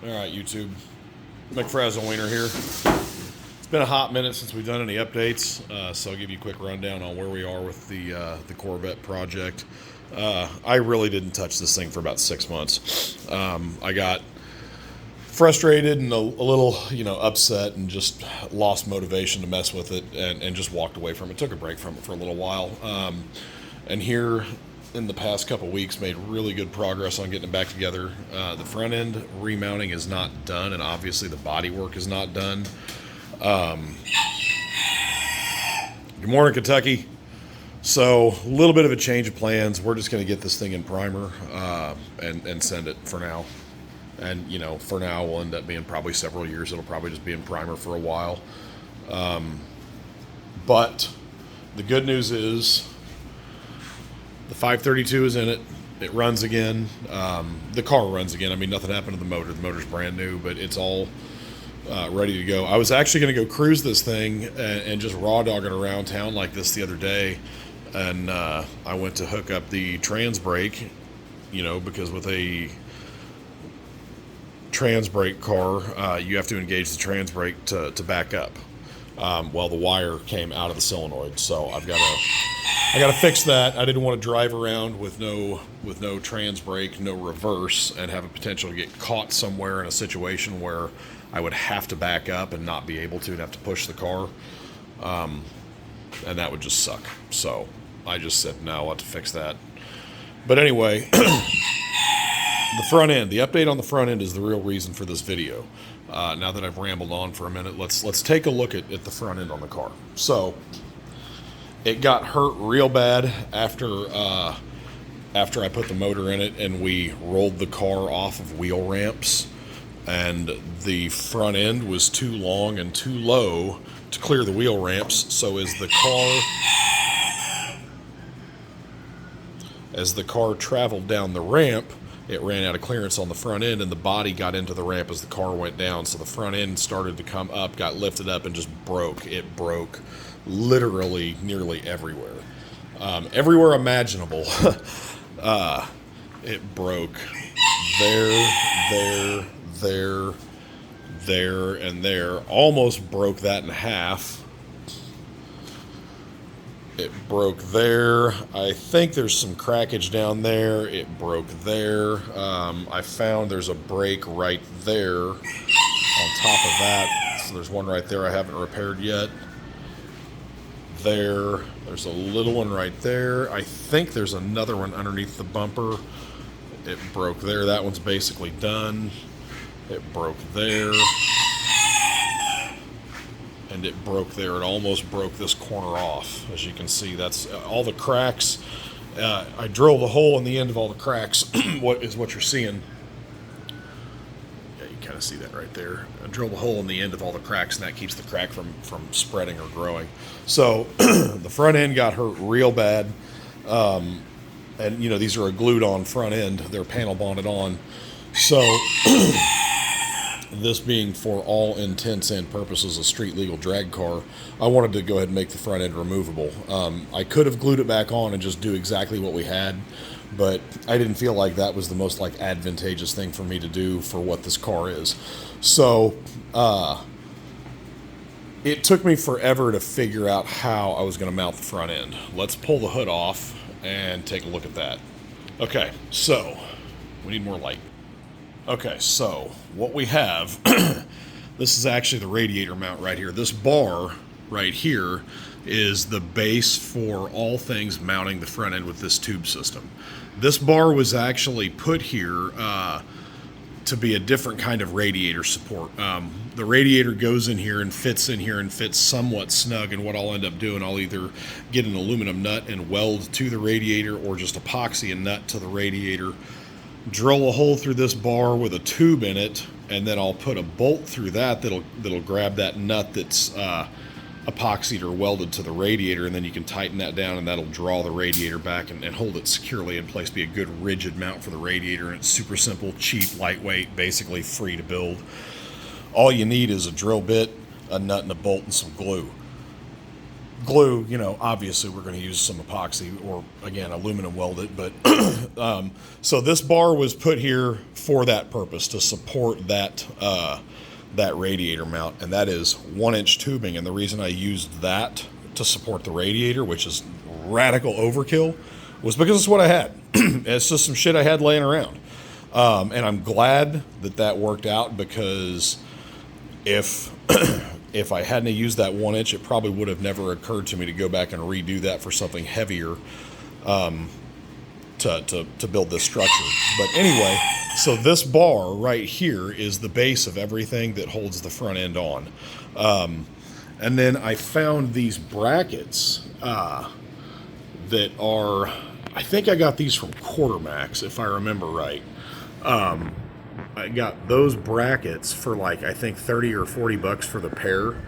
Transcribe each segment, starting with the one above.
All right, YouTube. McFrazzle Wiener here. It's been a hot minute since we've done any updates, so I'll give you a quick rundown on where we are with the Corvette project. I really didn't touch this thing for about 6 months. I got frustrated and a little, upset, and just lost motivation to mess with it, and just walked away from it. Took a break from it for a little while, and here in the past couple weeks made really good progress on getting it back together. The front end remounting is not done, and obviously the body work is not done. Good morning, Kentucky. So a little bit of a change of plans. We're just going to get this thing in primer and send it for now. And, for now will end up being probably several years. It'll probably just be in primer for a while. But the good news is the 532 is in it. It runs again. The car runs again. I mean, nothing happened to the motor. The motor's brand new, but it's all ready to go. I was actually going to go cruise this thing and just raw dog it around town like this the other day. And I went to hook up the trans brake, because with a trans brake car, you have to engage the trans brake to back up. Well, the wire came out of the solenoid, so I got to fix that. I didn't want to drive around with no trans brake, no reverse, and have a potential to get caught somewhere in a situation where I would have to back up and not be able to, and have to push the car, and that would just suck. So I just said, no, I'll have to fix that. But anyway, the front end, the update on the front end is the real reason for this video. Now that I've rambled on for a minute, let's take a look at the front end on the car. So it got hurt real bad after I put the motor in it and we rolled the car off of wheel ramps, and the front end was too long and too low to clear the wheel ramps. So as the car traveled down the ramp, it ran out of clearance on the front end, and the body got into the ramp as the car went down. So the front end started to come up, got lifted up, and just broke. It broke literally nearly everywhere. Everywhere imaginable. It broke there, and there. Almost broke that in half. It broke there. I think there's some crackage down there. It broke there. I found there's a break right there on top of that. So there's one right there I haven't repaired yet. There's a little one right there. I think there's another one underneath the bumper. It broke there. That one's basically done. It broke there. And it broke there. It almost broke this corner off. As you can see, that's all the cracks. I drilled a hole in the end of all the cracks. What you're seeing. Yeah, you kind of see that right there. I drilled a hole in the end of all the cracks, and that keeps the crack from spreading or growing. So the front end got hurt real bad. And, these are a glued-on front end. They're panel bonded on. So this being, for all intents and purposes, a street legal drag car, I wanted to go ahead and make the front end removable. I could have glued it back on and just do exactly what we had, but I didn't feel like that was the most advantageous thing for me to do for what this car is. So it took me forever to figure out how I was going to mount the front end. Let's pull the hood off and take a look at that. Okay, so we need more light. Okay, so what we have, this is actually the radiator mount right here. This bar right here is the base for all things mounting the front end with this tube system. This bar was actually put here to be a different kind of radiator support. The radiator goes in here and fits somewhat snug, and what I'll end up doing, I'll either get an aluminum nut and weld to the radiator, or just epoxy a nut to the radiator, drill a hole through this bar with a tube in it, and then I'll put a bolt through that'll grab that nut that's epoxied or welded to the radiator, and then you can tighten that down, and that'll draw the radiator back and hold it securely in place, be a good rigid mount for the radiator. And it's super simple, cheap, lightweight, basically free to build. All you need is a drill bit, a nut and a bolt, and some glue. glue, you know, obviously we're going to use some epoxy or, again, aluminum weld it. But so this bar was put here for that purpose, to support that that radiator mount, and that is 1-inch tubing. And the reason I used that to support the radiator, which is radical overkill, was because it's what I had. It's just some shit I had laying around. And I'm glad that that worked out, because if if I hadn't used that 1-inch, it probably would have never occurred to me to go back and redo that for something heavier to build this structure. But anyway, so this bar right here is the base of everything that holds the front end on. And then I found these brackets that are, I think I got these from Quartermax, if I remember right. I got those brackets for like, I think 30 or 40 bucks for the pair.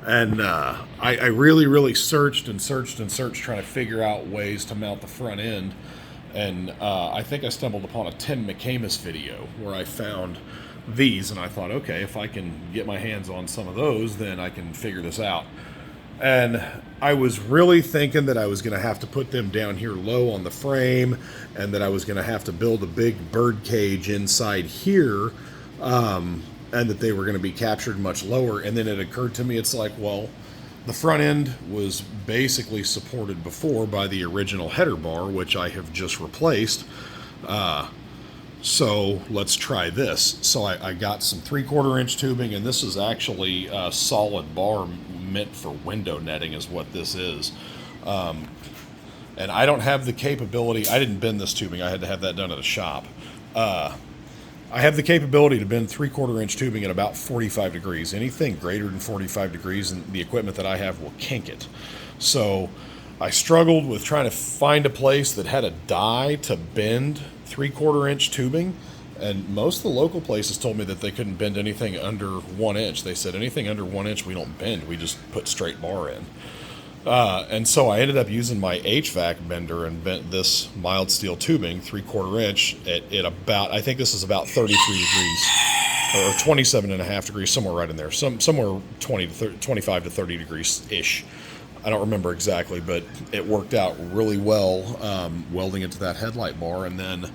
And I really searched and searched trying to figure out ways to mount the front end. And I think I stumbled upon a Tim McCamus video where I found these, and I thought, okay, if I can get my hands on some of those, then I can figure this out. And I was really thinking that I was going to have to put them down here low on the frame, and that I was going to have to build a big bird cage inside here, and that they were going to be captured much lower. And then it occurred to me, it's like, well, the front end was basically supported before by the original header bar, which I have just replaced. So let's try this. So I got some 3/4-inch tubing, and this is actually a solid bar meant for window netting is what this is. And I don't have the capability, I didn't bend this tubing, I had to have that done at a shop. I have the capability to bend 3/4-inch tubing at about 45 degrees. Anything greater than 45 degrees, and the equipment that I have will kink it. So I struggled with trying to find a place that had a die to bend 3/4-inch tubing, and most of the local places told me that they couldn't bend anything under 1 inch. They said anything under 1 inch we don't bend, we just put straight bar in. And so I ended up using my HVAC bender and bent this mild steel tubing 3/4-inch at about, I think this is about 33 degrees or 27.5 degrees, somewhere right in there, somewhere 25 to 30 degrees ish. I don't remember exactly, but it worked out really well, welding it to that headlight bar. And then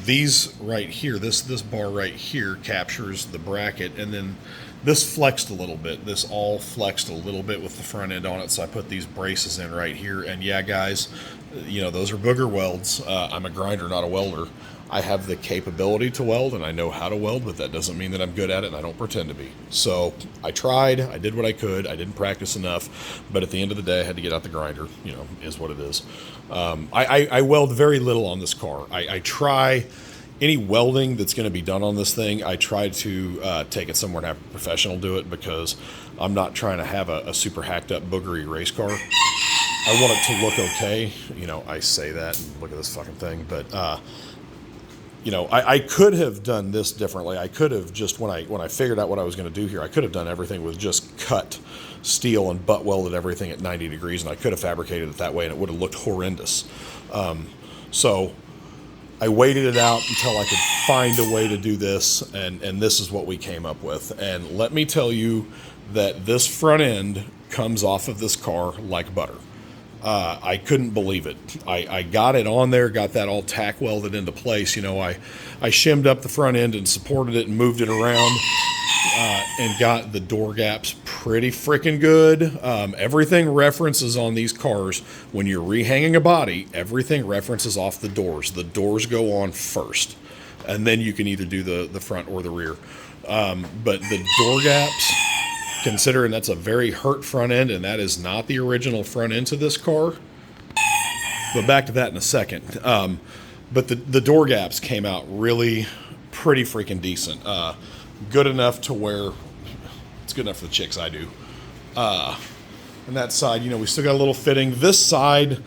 these right here, this bar right here captures the bracket, and then this flexed a little bit. This all flexed a little bit with the front end on it, so I put these braces in right here. And yeah, guys, you know, those are booger welds. I'm a grinder, not a welder. I have the capability to weld, and I know how to weld, but that doesn't mean that I'm good at it, and I don't pretend to be. So I tried, I did what I could, I didn't practice enough, but at the end of the day, I had to get out the grinder, you know, is what it is. I weld very little on this car. I try, any welding that's going to be done on this thing, I try to take it somewhere and have a professional do it, because I'm not trying to have a super hacked up boogery race car. I want it to look okay. You know, I say that, and look at this fucking thing, but you know, I could have done this differently. I could have just, when I figured out what I was going to do here, I could have done everything with just cut steel and butt welded everything at 90 degrees, and I could have fabricated it that way, and it would have looked horrendous. So I waited it out until I could find a way to do this, and this is what we came up with. And let me tell you that this front end comes off of this car like butter. I couldn't believe it. I got it on there, got that all tack welded into place. You know, I shimmed up the front end and supported it and moved it around, and got the door gaps pretty freaking good. Everything references on these cars, when you're rehanging a body, everything references off the doors. The doors go on first, and then you can either do the front or the rear. But the door gaps, considering that's a very hurt front end, and that is not the original front end to this car. But back to that in a second. But the door gaps came out really pretty freaking decent. Good enough to where it's good enough for the chicks I do. And that side, you know, we still got a little fitting. This side,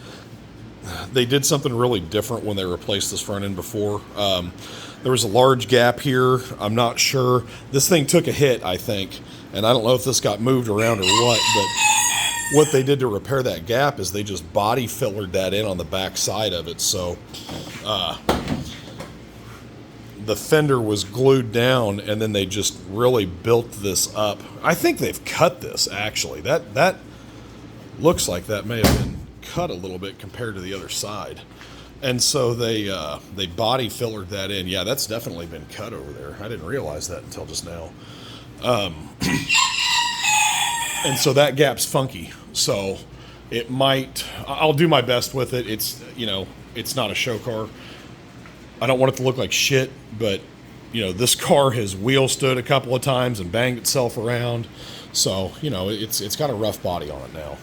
they did something really different when they replaced this front end before. There was a large gap here. I'm not sure. This thing took a hit, I think. And I don't know if this got moved around or what, but what they did to repair that gap is they just body fillered that in on the back side of it. So the fender was glued down, and then they just really built this up. I think they've cut this, actually. That looks like that may have been cut a little bit compared to the other side. And so they body fillered that in. Yeah, that's definitely been cut over there. I didn't realize that until just now. And so that gap's funky. So it might, I'll do my best with it. It's, it's not a show car. I don't want it to look like shit, but, this car has wheel stood a couple of times and banged itself around. So, it's got a rough body on it now.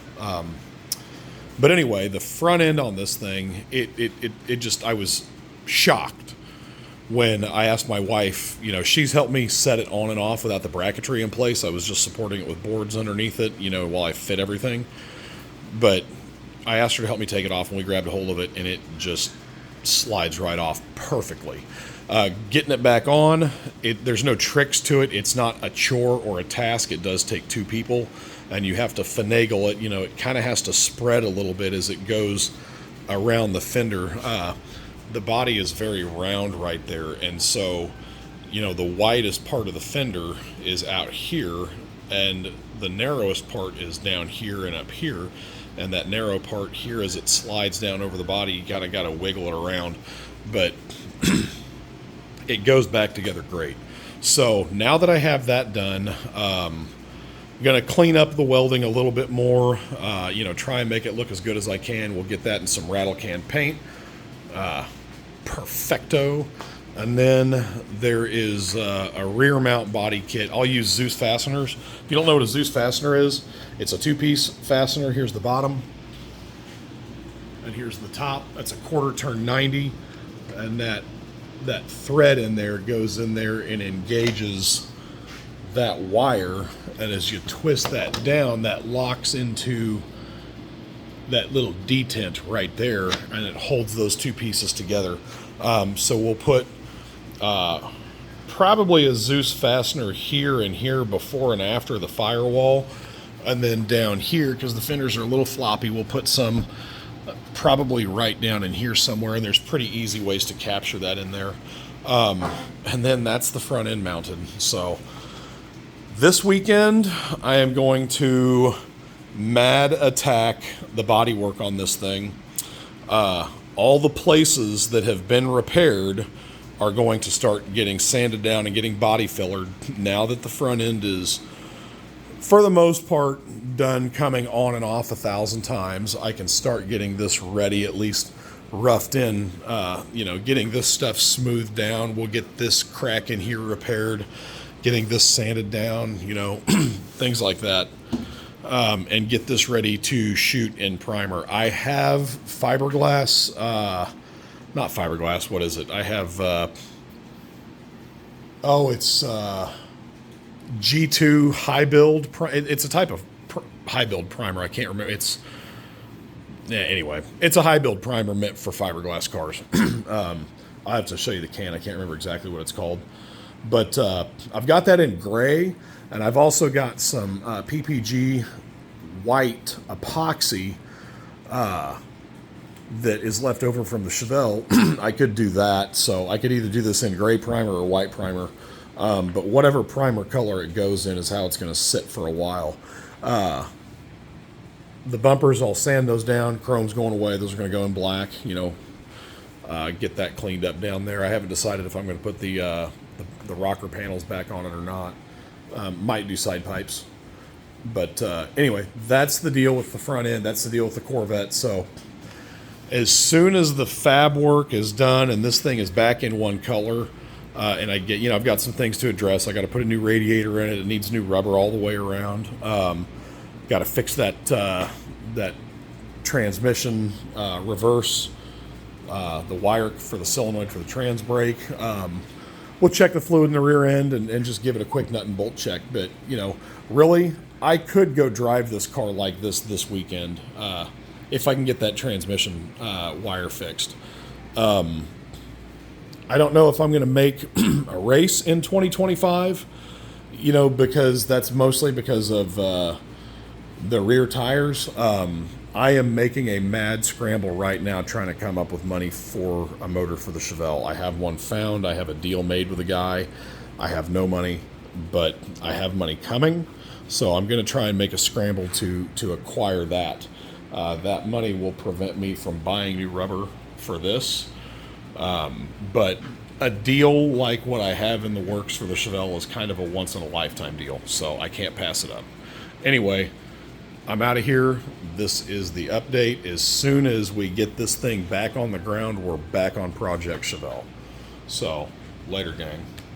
But anyway, the front end on this thing, it just, I was shocked when I asked my wife, she's helped me set it on and off without the bracketry in place. I was just supporting it with boards underneath it, while I fit everything. But I asked her to help me take it off, and we grabbed a hold of it, and it just slides right off perfectly. Getting it back on, there's no tricks to it. It's not a chore or a task. It does take two people, and you have to finagle it. It kind of has to spread a little bit as it goes around the fender. The body is very round right there, and so, the widest part of the fender is out here, and the narrowest part is down here and up here. And that narrow part here, as it slides down over the body, you gotta wiggle it around, but it goes back together great. So now that I have that done, I'm gonna clean up the welding a little bit more, try and make it look as good as I can. We'll get that in some rattle can paint, perfecto. And then there is a rear mount body kit. I'll use Zeus fasteners. If you don't know what a Zeus fastener is, it's a two-piece fastener. Here's the bottom, and here's the top. That's a quarter turn 90, and that thread in there goes in there and engages that wire. And as you twist that down, that locks into that little detent right there, and it holds those two pieces together. So we'll put probably a Zeus fastener here and here before and after the firewall, and then down here, because the fenders are a little floppy, we'll put some probably right down in here somewhere, and there's pretty easy ways to capture that in there. And then that's the front end mounted. So this weekend I am going to mad attack the bodywork on this thing. All the places that have been repaired are going to start getting sanded down and getting body fillered now that the front end is, for the most part, done coming on and off 1,000 times. I can start getting this ready, at least roughed in, getting this stuff smoothed down. We'll get this crack in here repaired, getting this sanded down, things like that. And get this ready to shoot in primer. I have fiberglass, not fiberglass, what is it? I have, it's G2 high build. It's a type of high build primer. I can't remember. Anyway, it's a high build primer meant for fiberglass cars. I have to show you the can. I can't remember exactly what it's called. But I've got that in gray, and I've also got some PPG white epoxy that is left over from the Chevelle. I could do that, so I could either do this in gray primer or white primer, but whatever primer color it goes in is how it's going to sit for a while. The bumpers, I'll sand those down. Chrome's going away. Those are going to go in black. Get that cleaned up down there. I haven't decided if I'm going to put the rocker panels back on it or not. Might do side pipes. But anyway, that's the deal with the front end. That's the deal with the Corvette. So as soon as the fab work is done and this thing is back in one color, and I get, I've got some things to address. I got to put a new radiator in it. It needs new rubber all the way around. Got to fix that transmission reverse, the wire for the solenoid for the trans brake. We'll check the fluid in the rear end and just give it a quick nut and bolt check. But, really, I could go drive this car like this weekend if I can get that transmission wire fixed. I don't know if I'm going to make a race in 2025, because that's mostly because of the rear tires. I am making a mad scramble right now trying to come up with money for a motor for the Chevelle. I have one found. I have a deal made with a guy. I have no money, but I have money coming. So I'm going to try and make a scramble to acquire that. That money will prevent me from buying new rubber for this. But a deal like what I have in the works for the Chevelle is kind of a once-in-a-lifetime deal, so I can't pass it up. Anyway, I'm out of here. This is the update. As soon as we get this thing back on the ground, we're back on Project Chevelle. So, later, gang.